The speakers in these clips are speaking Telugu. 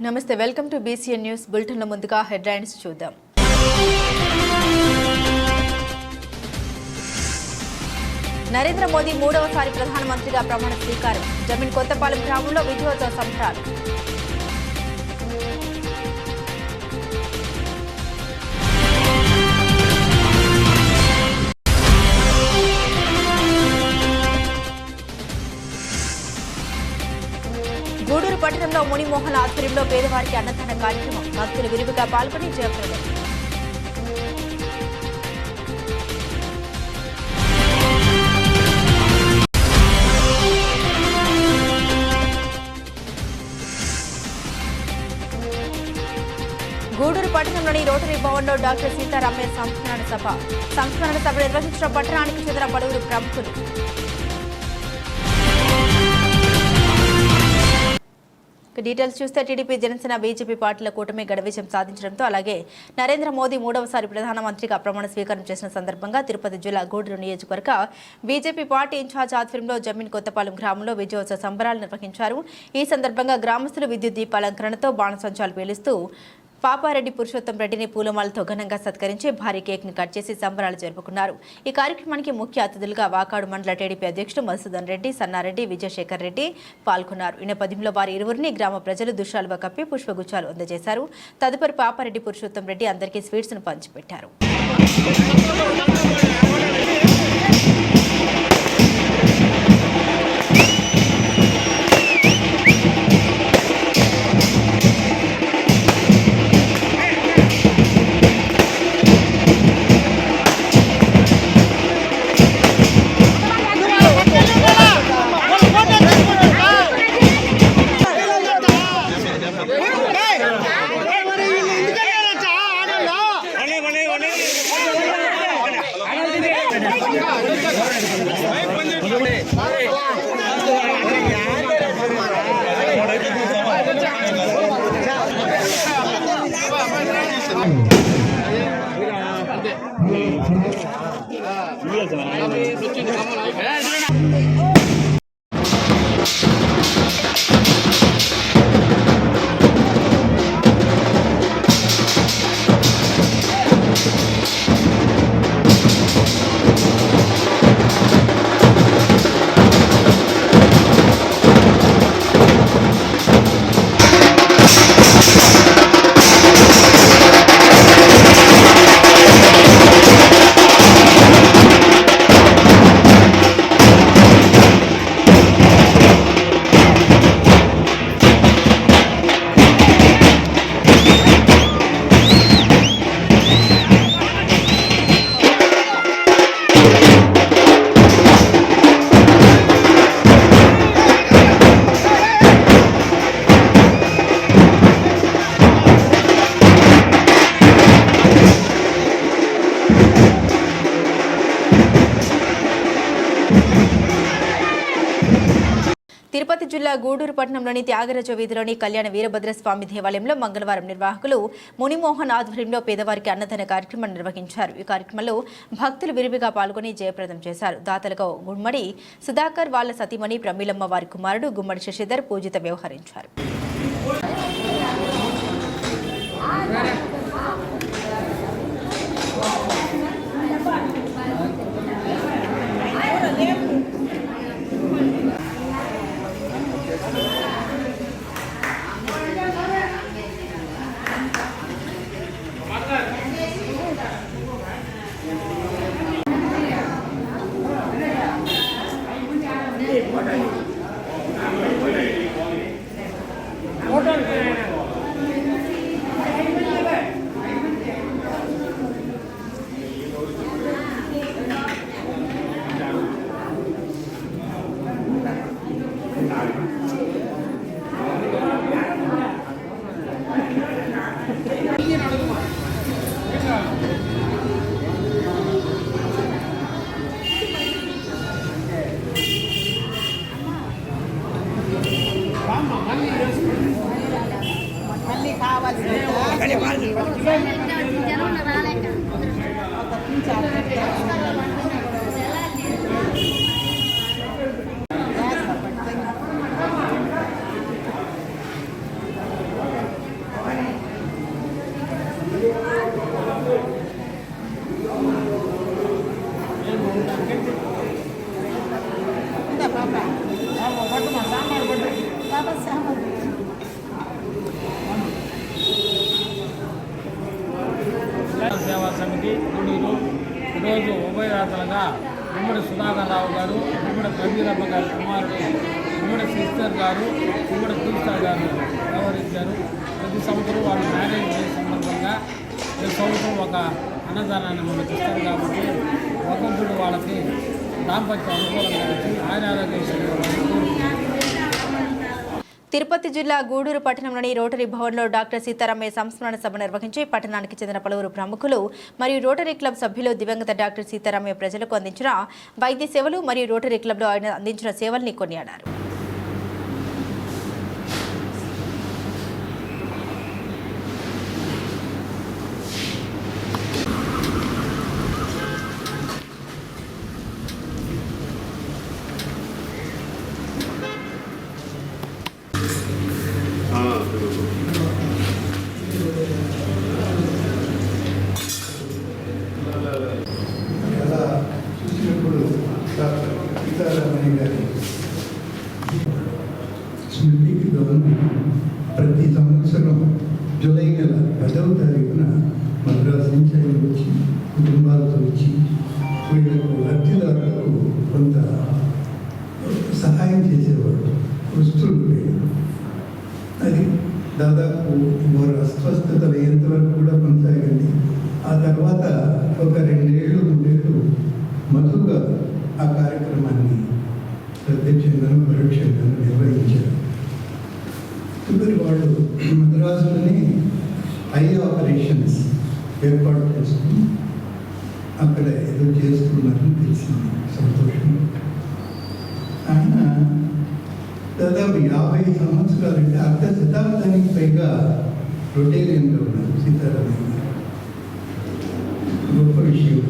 నమస్తే, welcome to BCN news bulletin. ముందుగా హెడ్లైన్స్ చూద్దాం. నరేంద్ర మోదీ మూడవసారి ప్రధానమంత్రిగా ప్రమాణ స్వీకారం. జమీన్ కొత్తపాలెం గ్రామంలో విజయోత్సవ సంబరాలు. గూడూరు పట్టణంలో మునిమోహన్ ఆధ్వర్యంలో పేదవారికి అన్నదాన కార్యక్రమం. భక్తులు విరివిగా పాల్గొని జయప్రదం. గూడూరు పట్టణంలోని రోటరీ భవన్లో డాక్టర్ సీతారామయ్య సంస్మరణ సభ నిర్వహించిన పట్టణానికి చెందిన పలువురు ప్రముఖులు. డీటెయిల్స్ చూస్తే టీడీపీ, జనసేన, బీజేపీ పార్టీల కూటమి విజయం సాధించడంతో, అలాగే నరేంద్ర మోదీ మూడవసారి ప్రధానమంత్రిగా ప్రమాణ స్వీకారం చేసిన సందర్భంగా తిరుపతి జిల్లా గూడూరు నియోజకవర్గ బీజేపీ పార్టీ ఇన్ఛార్జ్ ఆధ్వర్యంలో జమీన్ కొత్తపాలెం గ్రామంలో విజయోత్సవ సంబరాలు నిర్వహించారు. ఈ సందర్భంగా గ్రామస్తులు విద్యుత్ దీపాలంకరణతో బాణసంచాలు పేలుస్తూ పాపారెడ్డి పురుషోత్తం రెడ్డిని పూలమాలతో ఘనంగా సత్కరించి భారీ కేక్ ని కట్ చేసి సంబరాలు జరుపుకున్నారు. ఈ కార్యక్రమానికి ముఖ్య అతిథులుగా వాకాడు మండల టీడీపీ అధ్యక్షుడు మధుసూదన్ రెడ్డి, సన్నారెడ్డి, విజయశేఖర్ రెడ్డి పాల్గొన్నారు. ఈ నేపథ్యంలో వారి ఇరువురిని గ్రామ ప్రజలు దుశ్శాలుగా కప్పి పుష్పగుచ్చాలు అందజేశారు. తదుపరి పాపారెడ్డి పురుషోత్తం రెడ్డి అందరికీ స్వీట్స్ ను పంచిపెట్టారు. తిరుపతి జిల్లా గూడూరు పట్టణంలోని త్యాగరాజ వీధిలోని కళ్యాణ వీరభద్రస్వామి దేవాలయంలో మంగళవారం నిర్వాహకులు మునిమోహన్ ఆధ్వర్యంలో పేదవారికి అన్నదాన కార్యక్రమం నిర్వహించారు. ఈ కార్యక్రమంలో భక్తులు విరివిగా పాల్గొని జయప్రదం చేశారు. దాతలుగా గుమ్మడి సుధాకర్, వాళ్ల సతీమణి ప్రమీలమ్మ, వారి కుమారుడు గుమ్మడి శశిధర్ పూజిత వ్యవహరించారు. సేవా సమితి గూడూరు ఈరోజు ఉభయదాతలుగా ఉమ్మడి సుధాకర్ రావు గారు, ఉమ్మడి కబీరమ్మ గారి కుమారుడు ఉమ్మడి సిస్టర్ గారు, ఉమ్మడి తీర్థ గారు వ్యవహరించారు. ప్రతి సంవత్సరం వాళ్ళు మ్యారేజ్ డే సందర్భంగా ప్రతి సంవత్సరం ఒక అన్నదానాన్ని మనకి ఇస్తారు కాబట్టి ఒక్కొక్కడు వాళ్ళకి దాంపత్యం అనుకూలంగా వచ్చి ఆరోగ్య. తిరుపతి జిల్లా గూడూరు పట్టణంలోని రోటరీ భవన్లో డాక్టర్ సీతారామయ్య సంస్మరణ సభ నిర్వహించి పట్టణానికి చెందిన పలువురు ప్రముఖులు మరియు రోటరీ క్లబ్ సభ్యులు దివంగత డాక్టర్ సీతారామయ్య ప్రజలకు అందించిన వైద్య సేవలు మరియు రోటరీ క్లబ్లో ఆయన అందించిన సేవల్ని కొనియాడారు. చూసినప్పుడు డాక్టర్ సీతారామయ్య గారి స్మృతికి ప్రతి సంవత్సరం జూలై నెల 10వ తారీఖున మద్రాసు నుంచి ఆయన వచ్చి కుటుంబాలతో వచ్చి వీళ్ళకు లబ్ధిదారులకు కొంత సహాయం చేసేవాడు. వస్తువులు అది దాదాపు వారు అస్వస్థత అయ్యేంత వరకు కూడా కొనసాగింది. ఆ తర్వాత ఒక 2 ఏళ్ళు 3 ఏళ్ళు మధుగా ఆ కార్యక్రమాన్ని ప్రత్యక్షంగాను పరోక్షంగాను నిర్వహించారు. చివరి వాళ్ళు మద్రాసులోని ఐ ఆపరేషన్స్ ఏర్పాటు చేసుకుని అక్కడ ఏదో చేస్తున్నారని తెలిసింది. సంతోషం. ఆయన దాదాపు 50 సంవత్సరాలంటే అర్ధ శతాబ్దానికి పైగా రొటేరియన్గా ఉన్నారు సీతారామయ్య. గొప్ప విషయం.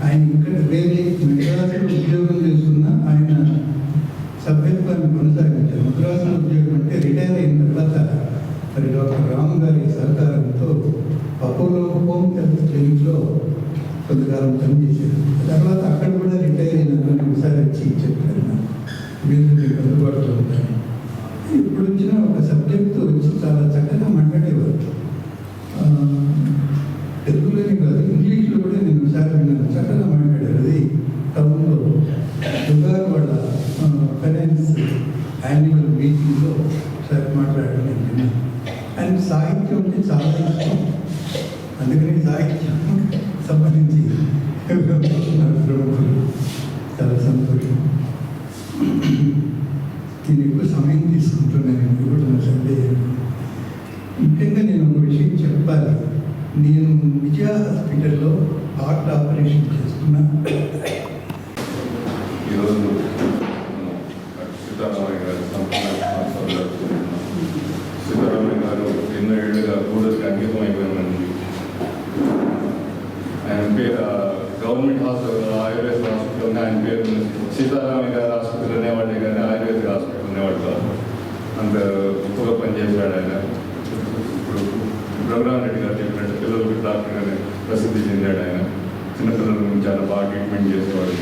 ఆయన ఇక్కడ వేరే మద్రాసులో ఉద్యోగం చేస్తున్న ఆయన సభ్యత్వాన్ని కొనసాగించారు. మద్రాసులో ఉద్యోగం అంటే రిటైర్ అయిన తర్వాత మరి డాక్టర్ రామ్ గారి సహకారంతో అపోలో హోమ్ హెల్త్ క్లినిక్లో కొంతకాలం పనిచేశారు. తర్వాత అక్కడ కూడా రిటైర్ అయిన ఒకసారి వచ్చి చెప్పారు, మీరు మీకు అందుబాటులో ఉంటారు. ఇప్పుడు వచ్చిన ఒక సబ్జెక్టు వచ్చి చాలా చక్కగా మాట్లాడేవారు. తెలుగులోనే కాదు, ఇంగ్లీష్లో కూడా నేను ఒకసారి విన్నాను. చక్కగా మాట్లాడారు. అది టౌన్లో దుర్గారు వాళ్ళ ఫైనాన్స్ యాన్యువల్ మీటింగ్లో ఒకసారి మాట్లాడడం నేను విన్నాను. ఆయన సాహిత్యం అంటే చాలా ఇష్టం. అందుకని సాహిత్యం సంబంధించి ప్రముఖులు. చాలా సంతోషం. నేను ఎక్కువ సమయం తీసుకుంటున్నాను కూడా నా సందేహం. ముఖ్యంగా నేను ఒక విషయం చెప్పాలి. నేను విజయ హాస్పిటల్లో హార్ట్ ఆపరేషన్ చేస్తున్నా. ఈరోజు సీతారామయ్య గారు సీతారామయ్య గారు ఎన్నో ఏళ్ళుగా గూడూరుకి అంకితం అయిపోయిందండి. ఆయన పేరు గవర్నమెంట్ హాస్పిటల్ ఆయుర్వేద హాస్పిటల్ ఆయన పేరు సీతారామయ్య గారి హాస్పిటల్ అనేవాడే కానీ ఆయుర్వేదిక హాస్పిటల్ అనేవాడు కాదు. అంత గొప్పగా పనిచేశాడు ఆయన. ఇప్పుడు రఘురామ్ రెడ్డి గారు చెప్పినట్టు పిల్లలకి డాక్టర్ గారు ప్రసిద్ధి చెందాడు. ఆయన చిన్నపిల్లలకు చాలా బాగా ట్రీట్మెంట్ చేసేవాడు.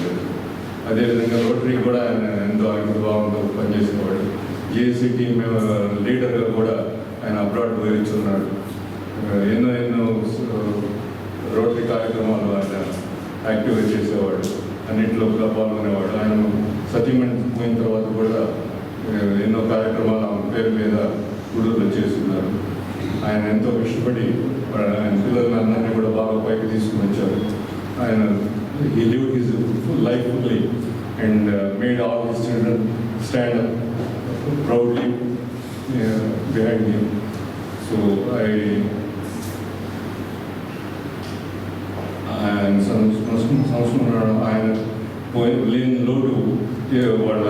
అదేవిధంగా రోటరీ కూడా ఆయన ఎంతో భావంతో పనిచేసేవాడు. జేఏసీ టీమ్ లీడర్గా కూడా ఆయన అబ్రాడ్ పోయిస్తున్నాడు. ఎన్నో రోటరీ కార్యక్రమాలు ఆయన యాక్టివ్గా చేసేవాడు. అన్నింటిలో కూడా పాల్గొనేవాడు. ఆయన సతీమణి పోయిన తర్వాత కూడా ఎన్నో కార్యక్రమాలు ఆయన పేరు మీద గూడూరులో చేస్తున్నారు. ఆయన ఎంతో కష్టపడి ఆయన పిల్లలందరినీ కూడా బాగా పైకి తీసుకుని వచ్చారు. ఆయన he lived his full life fully and made all his children stand up proudly behind him. So ఆయన సంస్కృతి ఆయన లేని లోటు వాళ్ళ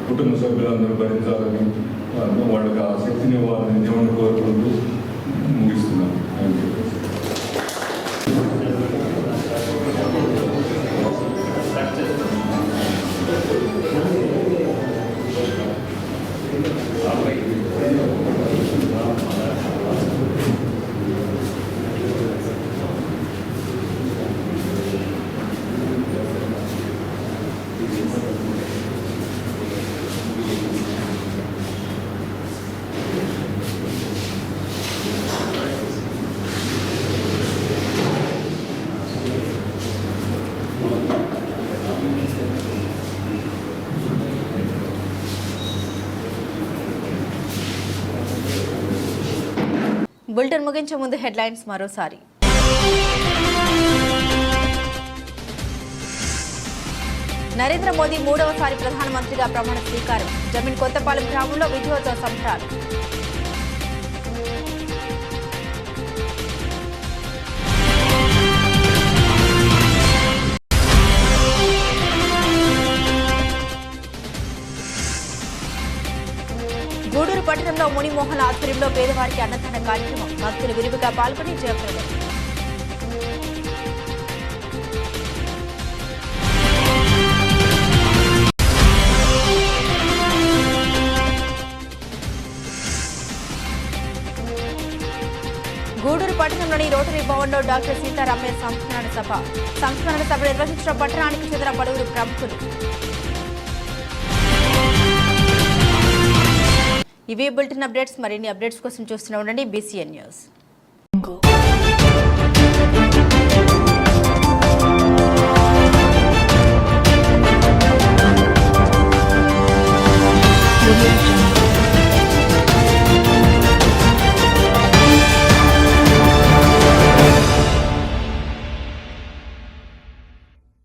కుటుంబ సభ్యులందరూ భరించాలని వాళ్ళకి ఆ శక్తిని వాళ్ళని దేవుని కోరుకుంటూ ముగిస్తున్నాను. Thank you. బులెటిన్ ముగించే ముందు హెడ్లైన్స్ మరోసారి. నరేంద్ర మోదీ మూడవసారి ప్రధానమంత్రిగా ప్రమాణ స్వీకారం. జమీన్ కొత్తపాలెం గ్రామంలో విజయోత్సవ సంబరాలు. గూడూరు పట్టణంలో మునిమోహన్ ఆధ్వర్యంలో పేదవారికి అన్నదాన కార్యక్రమం. భక్తులు విరివిగా పాల్గొని జయప్రదం. గూడూరు పట్టణంలోని రోటరీ భవన్లో డాక్టర్ సీతారామయ్య సంస్మరణ సభ నిర్వహించిన పట్టణానికి చెందిన పలువురు ప్రముఖులు. ఇవే బులెటిన్ అప్డేట్స్. మరిన్ని అప్డేట్స్ కోసం చూస్తూనే ఉండండి BCN న్యూస్. Audio